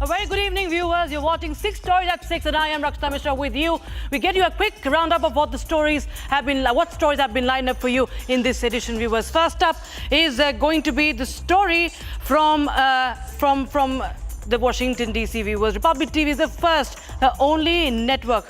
A very good evening, viewers. You're watching 6 Stories at 6, and I am Rakshita Mishra with you. We get you a quick roundup of what stories have been lined up for you in this edition, viewers. First up is going to be the story from the Washington DC, viewers. Republic TV is the first, the only network,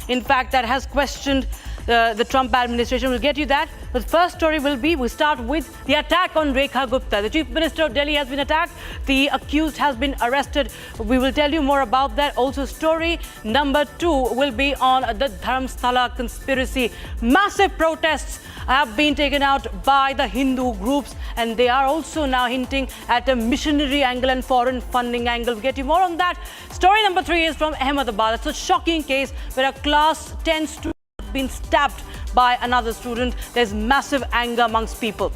in fact, that has questioned the Trump administration. We'll get you that. But the first story we start with the attack on Rekha Gupta. The Chief Minister of Delhi has been attacked. The accused has been arrested. We will tell you more about that. Also, story number 2 will be on the Dharmastala conspiracy. Massive protests have been taken out by the Hindu groups, and they are also now hinting at a missionary angle and foreign funding angle. We'll get you more on that. Story number 3 is from Ahmedabad. It's a shocking case where a class 10 student been stabbed by another student. There's massive anger amongst people.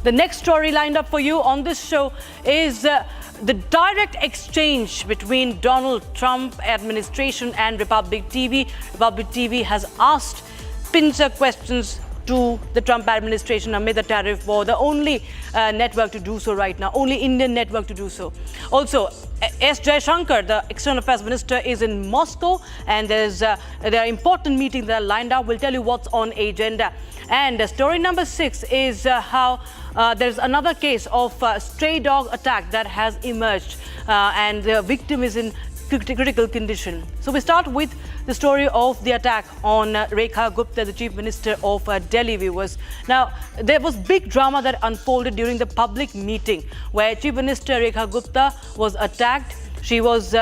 The next story lined up for you on this show is the direct exchange between Donald Trump administration and Republic TV. Republic TV has asked pincer questions to the Trump administration amid the tariff war. The only network to do so right now, only Indian network to do so. Also, Jaishankar, the External Affairs Minister, is in Moscow, and there are important meetings that are lined up. We'll tell you what's on agenda. And story number 6 is how there's another case of stray dog attack that has emerged, and the victim is in critical condition. So we start with the story of the attack on Rekha Gupta, the Chief Minister of Delhi, viewers. Now, there was big drama that unfolded during the public meeting where Chief Minister Rekha Gupta was attacked. She was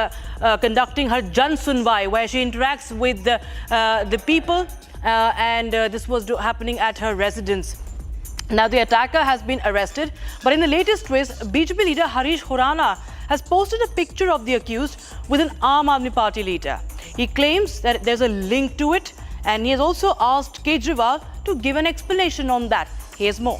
conducting her Jan Sunwai, where she interacts with the people, and this was happening at her residence. Now, the attacker has been arrested, but in the latest twist, BJP leader Harish Khurana has posted a picture of the accused with an Aam Aadmi Party leader. He claims that there's a link to it, and he has also asked Kejriwal to give an explanation on that. Here's more.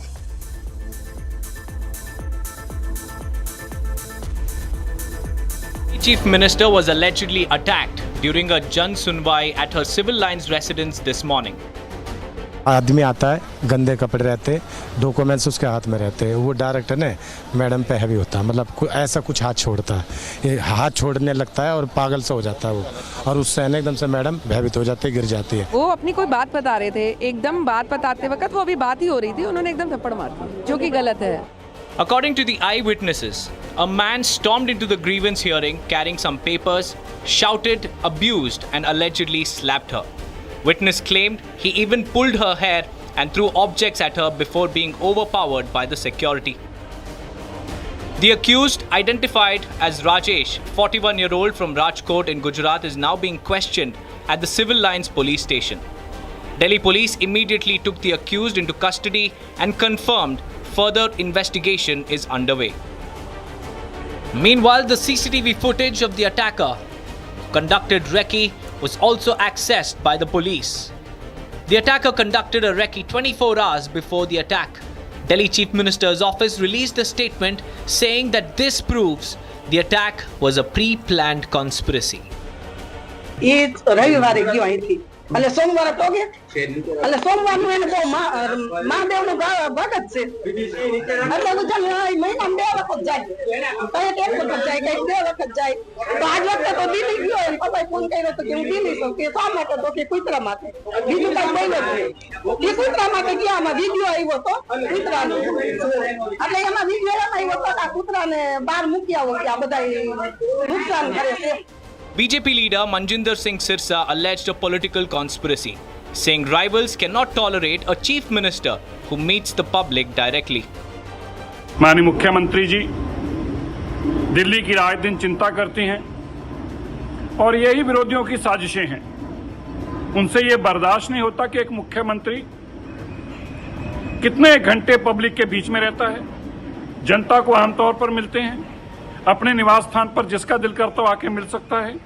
The Chief Minister was allegedly attacked during a Jan Sunwai at her civil lines residence this morning. आदमी आता है, गंदे कपड़े रहते, documents उसके हाथ में रहते हैं, वो डायरेक्ट ने मैडम पे हैवी होता है, मतलब ऐसा कुछ हाथ छोड़ता है, ये हाथ छोड़ने लगता है और पागल सा हो जाता है वो, और उससे एकदम से मैडम भयभीत हो जाती है, गिर जाती है। वो अपनी कोई बात बता रहे थे, एकदम बात बताते वक्त वो अभी बात ही हो रही थी, उन्होंने एकदम थप्पड़ मार दिया, जो कि गलत है। According to the eyewitnesses, a man stormed into the grievance hearing carrying some papers, shouted, abused, and allegedly slapped her. Witness claimed he even pulled her hair and threw objects at her before being overpowered by the security. The accused, identified as Rajesh, 41-year-old from Rajkot in Gujarat, is now being questioned at the Civil Lines police station. Delhi police immediately took the accused into custody and confirmed further investigation is underway. Meanwhile, the CCTV footage of the attacker conducted recce was also accessed by the police. The attacker conducted a recce 24 hours before the attack. Delhi Chief Minister's office released a statement saying that this proves the attack was a pre-planned conspiracy. એટલે સોમવાર તો કે એટલે સોમવારનું એને બહુ મહાદેવનું ભગત છે એટલે તો ચાલ મહિનામાં 2 વખત જાય કઈ 1 વખત જાય કઈ 2 વખત જાય તો આજ વખતે તો દિલ્હી ગયો એને પપ્પાએ ફોન કર્યો તો કે હું દિલ્હી છું કે શા માટે તો કે કૂતરા માટે બીજું કઈ બોલ્યો જ એ કૂતરા માટે ગયા આમાં વિડિયો આવ્યો તો કૂતરાનો એટલે એમાં વિડિયો એમાં આવ્યો તો આ કૂતરાને બહાર મૂકી આવો કે આ બધા નુકસાન કરે છે. BJP leader Manjinder Singh Sirsa alleged a political conspiracy, saying rivals cannot tolerate a chief minister who meets the public directly. माननीय मुख्यमंत्री जी दिल्ली की राय दिन चिंता करती हैं और यही विरोधियों की साजिशें हैं। उनसे ये बर्दाश्त नहीं होता कि एक मुख्यमंत्री कितने घंटे पब्लिक के बीच में रहता है, जनता को आमतौर पर मिलते हैं, अपने निवास स्थान पर जिसका दिल करता हो आके मिल सकता है।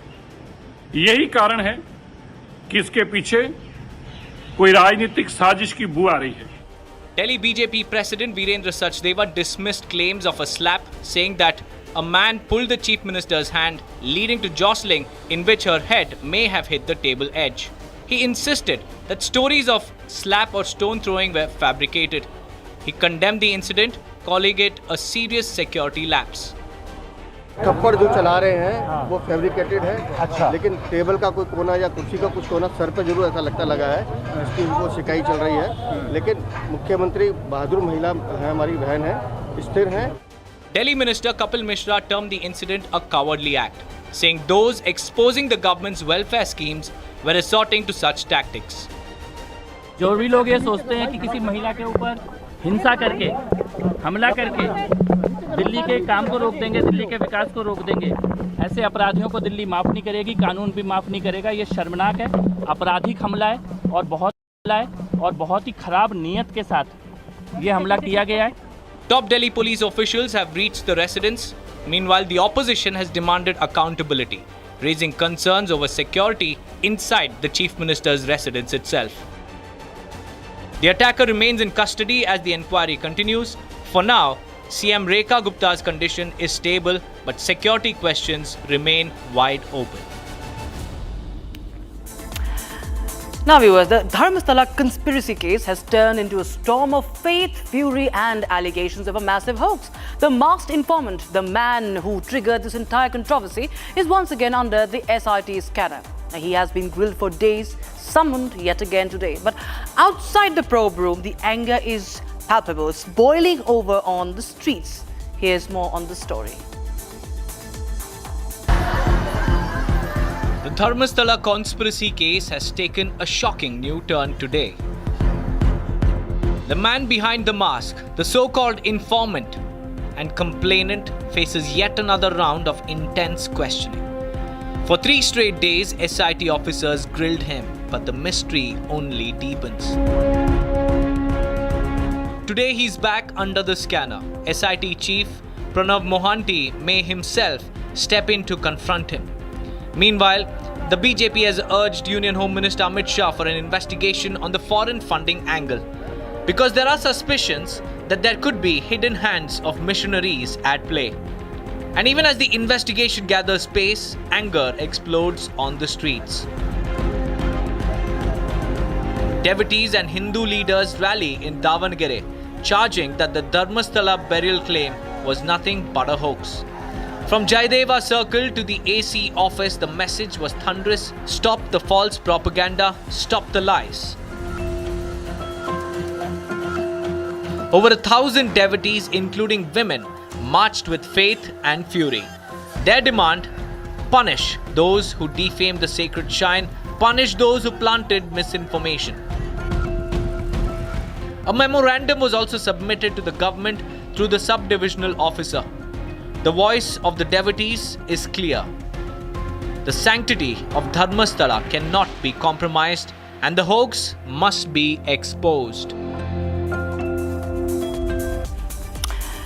यही कारण है कि इसके पीछे कोई राजनीतिक साजिश की बू आ रही है। Delhi BJP President Virendra Sachdeva dismissed claims of a slap, saying that a man pulled the Chief Minister's hand, leading to jostling in which her head may have hit the table edge. He insisted that stories of slap or stone throwing were fabricated. He condemned the incident, calling it a serious security lapse. थप्पड़ जो चला रहे हैं वो fabricated है। अच्छा। लेकिन table का कोई कोना या कुर्सी का कुछ कोना सर पे जरूर ऐसा लगता लगा है, इसकी उनको शिकायत चल रही है। लेकिन मुख्यमंत्री बहादुर महिला है, हमारी बहन है, स्थिर हैं। Delhi Minister Kapil Mishra termed the incident a cowardly act, saying those exposing the government's welfare schemes were resorting to such tactics. जो भी लोग ये सोचते हैं कि किसी महिला के ऊपर हिंसा करके, हमला करके दिल्ली के काम को रोक देंगे, दिल्ली के विकास को रोक देंगे, ऐसे अपराधियों को दिल्ली माफ़ नहीं करेगी, कानून भी माफ़ नहीं करेगा। ये शर्मनाक है, आपराधिक हमला है और बहुत ही खराब नीयत के साथ ये हमला किया गया है। Top Delhi police officials have reached the residence. Meanwhile, the opposition has demanded accountability, raising concerns over security inside the Chief Minister's residence itself. The attacker remains in custody as the inquiry continues. For now, CM Rekha Gupta's condition is stable, but security questions remain wide open. Now viewers, the Dharmastala conspiracy case has turned into a storm of faith, fury and allegations of a massive hoax. The masked informant, the man who triggered this entire controversy, is once again under the SIT scanner. Now, he has been grilled for days, summoned yet again today. But outside the probe room, the anger is palpable. It's boiling over on the streets. Here's more on the story. The Dharmastala conspiracy case has taken a shocking new turn today. The man behind the mask, the so-called informant and complainant, faces yet another round of intense questioning. For 3 straight days, SIT officers grilled him, but the mystery only deepens. Today he's back under the scanner. SIT chief Pranav Mohanty may himself step in to confront him. Meanwhile, the BJP has urged Union Home Minister Amit Shah for an investigation on the foreign funding angle, because there are suspicions that there could be hidden hands of missionaries at play. And even as the investigation gathers pace, anger explodes on the streets. Devotees and Hindu leaders rally in Davangere, charging that the Dharmastala burial claim was nothing but a hoax. From Jaideva Circle to the AC office, the message was thunderous: stop the false propaganda, stop the lies. Over 1,000 devotees, including women, marched with faith and fury. Their demand: punish those who defame the sacred shrine, punish those who planted misinformation. A memorandum was also submitted to the government through the sub-divisional officer. The voice of the devotees is clear. The sanctity of Dharmastala cannot be compromised, and the hoax must be exposed.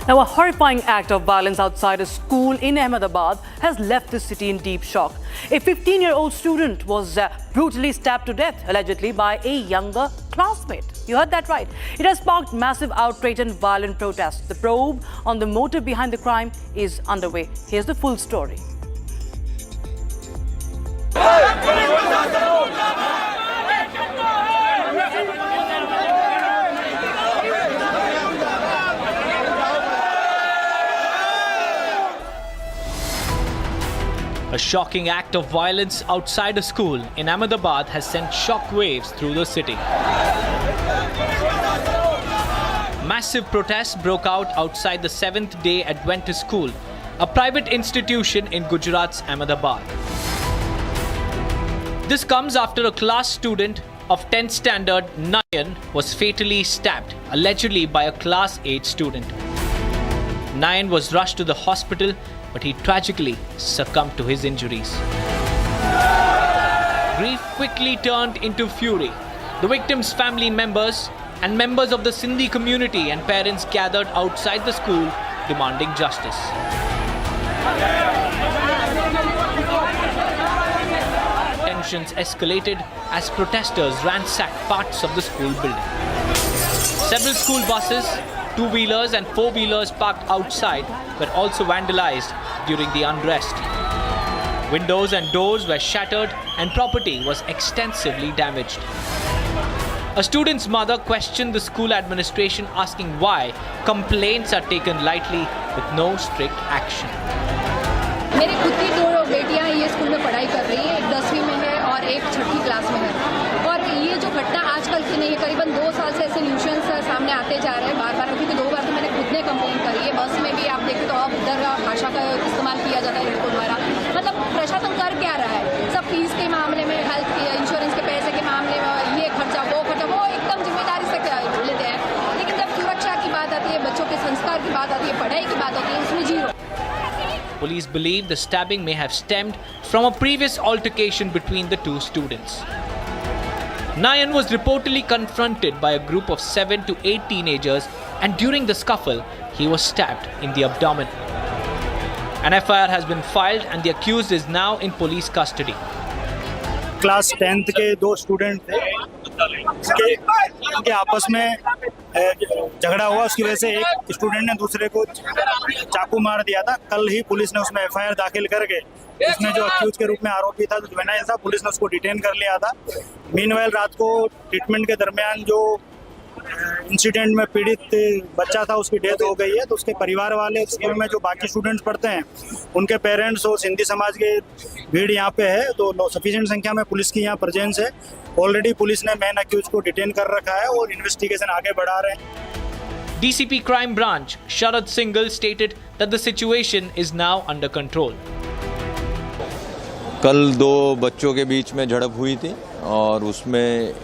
Now, a horrifying act of violence outside a school in Ahmedabad has left the city in deep shock. A 15-year-old student was brutally stabbed to death, allegedly by a younger classmate. You heard that right. It has sparked massive outrage and violent protests. The probe on the motive behind the crime is underway. Here's the full story. A shocking act of violence outside a school in Ahmedabad has sent shockwaves through the city. Massive protests broke out outside the Seventh-day Adventist School, a private institution in Gujarat's Ahmedabad. This comes after a class student of 10th standard, Nayan, was fatally stabbed, allegedly by a class 8 student. Nayan was rushed to the hospital, but he tragically succumbed to his injuries. Grief quickly turned into fury. The victim's family members and members of the Sindhi community and parents gathered outside the school demanding justice. Tensions escalated as protesters ransacked parts of the school building. Several school buses, 2-wheelers and 4-wheelers parked outside were also vandalized during the unrest. Windows and doors were shattered and property was extensively damaged. A student's mother questioned the school administration, asking why complaints are taken lightly with no strict action. मेरे खुद की 2 बेटियां ये school में पढ़ाई कर रही है, एक 10वीं में है और एक 6ठी क्लास में है। और ये जो घटना आजकल की नहीं है, करीबन 2 साल से ऐसे न्यूशंस सामने आते जा रहे हैं बार-बार, क्योंकि 2 बार तो मैंने खुद ने कंप्लेंट करी है। बस में भी आप देखें तो अब उधर भाषा का इस्तेमाल किया जाता है लड़कों द्वारा। मतलब प्रशासन कर क्या रहा है? सब फीस के मामले में, हेल्थ के, इंश्योरेंस के पैसे के मामले में, ये खर्चा वो एकदम जिम्मेदारी से लेते हैं। लेकिन जब सुरक्षा की बात आती है, बच्चों के संस्कार की बात आती है, पढ़ाई की बात आती है, उसमें zero. Police believe the stabbing may have stemmed from a previous altercation between the two students. Nayan was reportedly confronted by a group of 7 to 8 teenagers, and during the scuffle, he was stabbed in the abdomen. An FIR has been filed and the accused is now in police custody. Class 10th के 2 student थे, उनके आपस में झगड़ा हुआ, उसकी वजह से एक स्टूडेंट ने दूसरे को चाकू मार दिया था। कल ही पुलिस ने उसमें FIR दाखिल करके उसमें जो अक्यूज के रूप में आरोपी था, जो जुवेनाइल था, पुलिस ने उसको डिटेन कर लिया था। मीनवाइल रात को ट्रीटमेंट के दरमियान जो इंसिडेंट में पीड़ित बच्चा था, उसकी डेथ हो गई है। तो उसके परिवार वाले, स्कूल में जो बाकी स्टूडेंट्स पढ़ते हैं, उनके पेरेंट्स और सिंधी समाज के भीड़ यहाँ पे है। तो सफिशिएंट संख्या में पुलिस की यहाँ प्रेजेंस है। ऑलरेडी पुलिस ने मैन अक्यूज को डिटेन कर रखा है और इन्वेस्टिगेशन आगे बढ़ा रहे हैं। DCP Crime Branch Sharad Singhal stated that the situation is now under control. कल 2 बच्चों के बीच में झड़प हुई थी और उसमें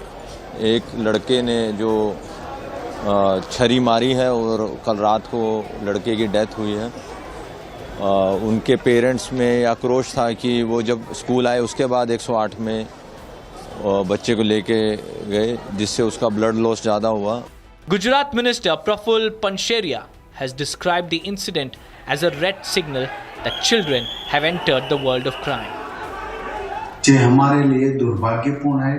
एक लड़के ने जो छरी मारी है और कल रात को लड़के की डेथ हुई है। उनके पेरेंट्स में आक्रोश था कि वो जब स्कूल आए उसके बाद 108 में बच्चे को लेके गए, जिससे उसका ब्लड लॉस ज़्यादा हुआ। Gujarat Minister Praful Pancheria has described the incident as a red signal that children have entered the world of crime. ये हमारे लिए दुर्भाग्यपूर्ण है,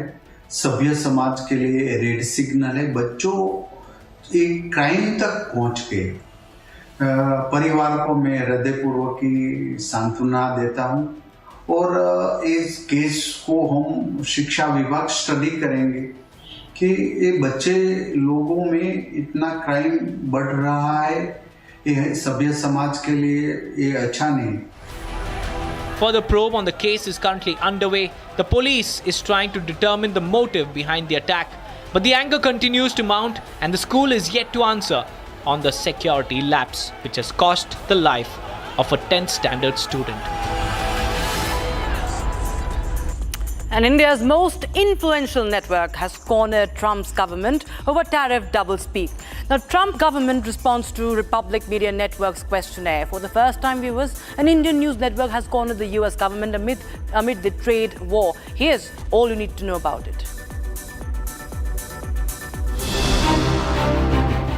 सभ्य समाज के लिए रेड सिग्नल है। बच्चों एक क्राइम तक पहुंच गए। परिवार को मैं हृदयपूर्वक की सांत्वना देता हूं और इस केस को हम शिक्षा विभाग स्टडी करेंगे कि ये बच्चे लोगों में इतना क्राइम बढ़ रहा है, ये सभ्य समाज के लिए ये अच्छा नहीं। Further probe on the case is currently underway. The police is trying to determine the motive behind the attack, but the anger continues to mount and the school is yet to answer on the security lapse which has cost the life of a 10th standard student. And India's most influential network has cornered Trump's government over tariff doublespeak. Now, Trump government responds to Republic Media Network's questionnaire. For the first time, viewers, an Indian news network has cornered the US government amid the trade war. Here's all you need to know about it.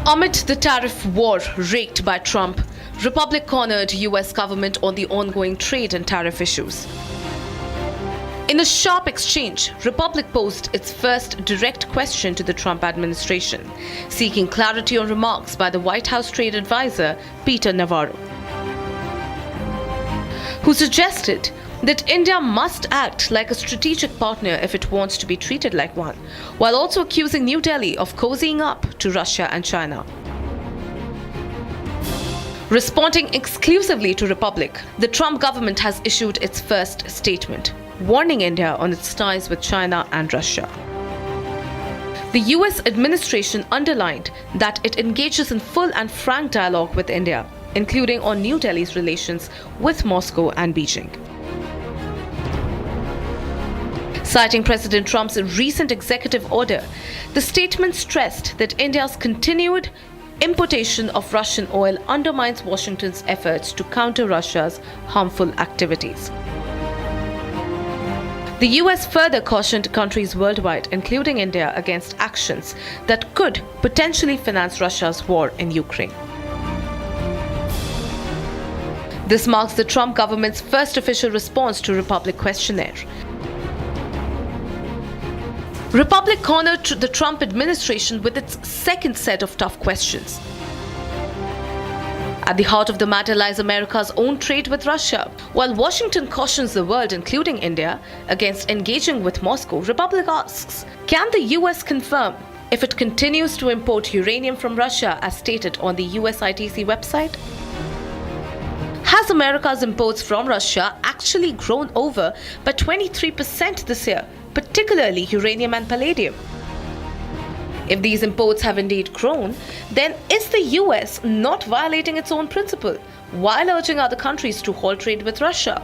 Amid the tariff war raked by Trump, Republic cornered US government on the ongoing trade and tariff issues. In a sharp exchange, Republic posed its first direct question to the Trump administration, seeking clarity on remarks by the White House trade advisor Peter Navarro, who suggested that India must act like a strategic partner if it wants to be treated like one, while also accusing New Delhi of cozying up to Russia and China. Responding exclusively to Republic, the Trump government has issued its first statement, warning India on its ties with China and Russia. The US administration underlined that it engages in full and frank dialogue with India, including on New Delhi's relations with Moscow and Beijing. Citing President Trump's recent executive order, the statement stressed that India's continued importation of Russian oil undermines Washington's efforts to counter Russia's harmful activities. The US further cautioned countries worldwide, including India, against actions that could potentially finance Russia's war in Ukraine. This marks the Trump government's first official response to Republic questionnaire. Republic cornered the Trump administration with its second set of tough questions. At the heart of the matter lies America's own trade with Russia. While Washington cautions the world, including India, against engaging with Moscow, Republic asks, can the US confirm if it continues to import uranium from Russia as stated on the USITC website? Has America's imports from Russia actually grown over by 23% this year, particularly uranium and palladium? If these imports have indeed grown, then is the US not violating its own principle while urging other countries to halt trade with Russia?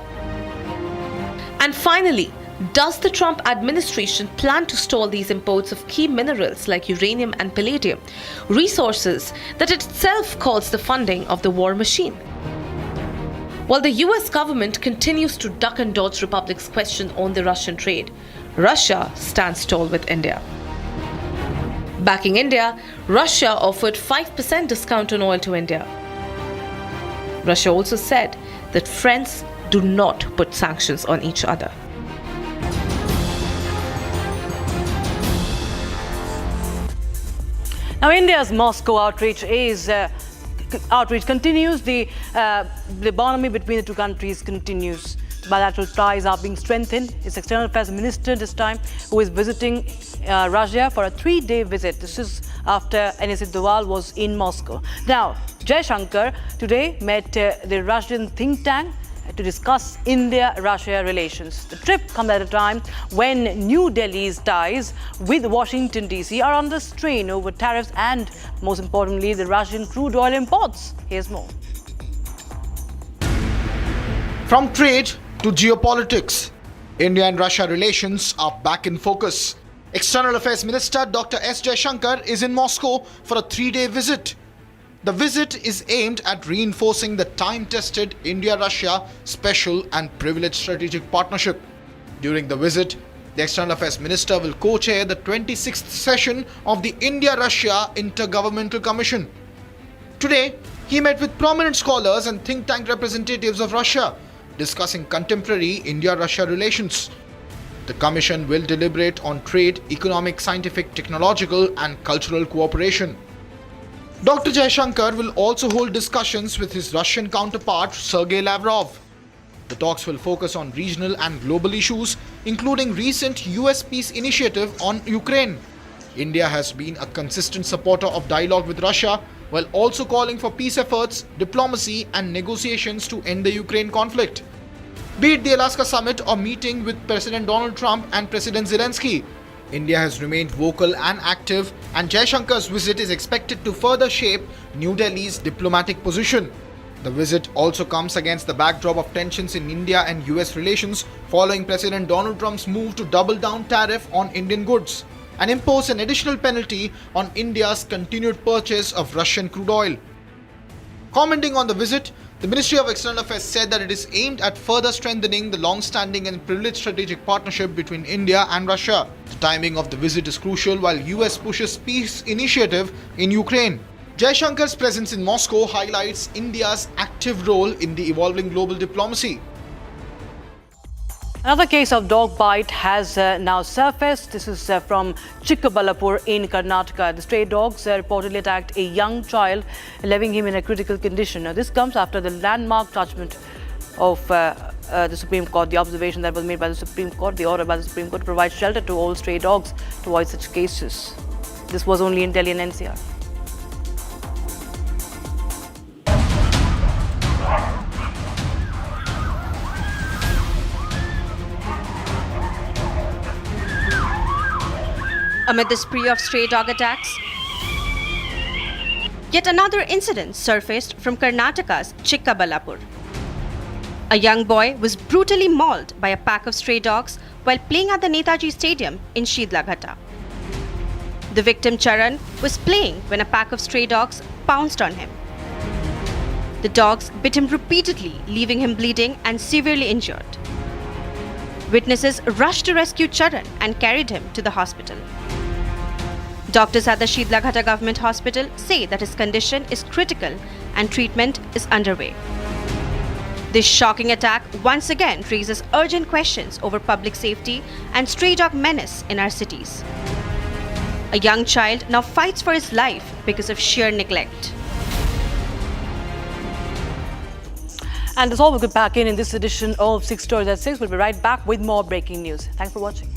And finally, does the Trump administration plan to stall these imports of key minerals like uranium and palladium, resources that it itself calls the funding of the war machine? While the US government continues to duck and dodge Republic's question on the Russian trade, Russia stands tall with India. Backing India, Russia offered 5% discount on oil to India. Russia also said that friends do not put sanctions on each other. Now, India's Moscow outreach continues. The economy between the two countries continues. Bilateral ties are being strengthened. Its External Affairs Minister this time, who is visiting Russia for a 3-day visit. This is after NSC Doval was in Moscow. Now, Jaishankar today met the Russian think tank to discuss India-Russia relations. The trip comes at a time when New Delhi's ties with Washington DC are under strain over tariffs and, most importantly, the Russian crude oil imports. Here's more. From trade to geopolitics, India and Russia relations are back in focus. External Affairs Minister Dr. S. Jaishankar is in Moscow for a 3-day visit. The visit is aimed at reinforcing the time-tested India-Russia special and privileged strategic partnership. During the visit, the External Affairs Minister will co-chair the 26th session of the India-Russia Intergovernmental Commission. Today, he met with prominent scholars and think tank representatives of Russia, discussing contemporary India-Russia relations. The Commission will deliberate on trade, economic, scientific, technological and cultural cooperation. Dr. Jaishankar will also hold discussions with his Russian counterpart Sergei Lavrov. The talks will focus on regional and global issues, including recent US peace initiative on Ukraine. India has been a consistent supporter of dialogue with Russia, while also calling for peace efforts, diplomacy and negotiations to end the Ukraine conflict. Be it the Alaska summit or meeting with President Donald Trump and President Zelensky, India has remained vocal and active, and Jaishankar's visit is expected to further shape New Delhi's diplomatic position. The visit also comes against the backdrop of tensions in India and US relations following President Donald Trump's move to double down tariff on Indian goods and impose an additional penalty on India's continued purchase of Russian crude oil. Commenting on the visit, the Ministry of External Affairs said that it is aimed at further strengthening the long-standing and privileged strategic partnership between India and Russia. The timing of the visit is crucial while US pushes peace initiative in Ukraine. Jaishankar's presence in Moscow highlights India's active role in the evolving global diplomacy. Another case of dog bite has now surfaced. This is from Chikkaballapur in Karnataka. The stray dogs reportedly attacked a young child, leaving him in a critical condition. Now, this comes after the landmark judgment of the Supreme Court, the observation that was made by the Supreme Court, the order by the Supreme Court to provide shelter to all stray dogs to avoid such cases. This was only in Delhi and NCR. Amid the spree of stray dog attacks, yet another incident surfaced from Karnataka's Chikkaballapur. A young boy was brutally mauled by a pack of stray dogs while playing at the Netaji Stadium in Shidlaghata. The victim Charan was playing when a pack of stray dogs pounced on him. The dogs bit him repeatedly, leaving him bleeding and severely injured. Witnesses rushed to rescue Charan and carried him to the hospital. Doctors at the Shidlaghata Government Hospital say that his condition is critical and treatment is underway. This shocking attack once again raises urgent questions over public safety and stray dog menace in our cities. A young child now fights for his life because of sheer neglect. And that's all we'll get back in this edition of 6 Stories at 6. We'll be right back with more breaking news. Thanks for watching.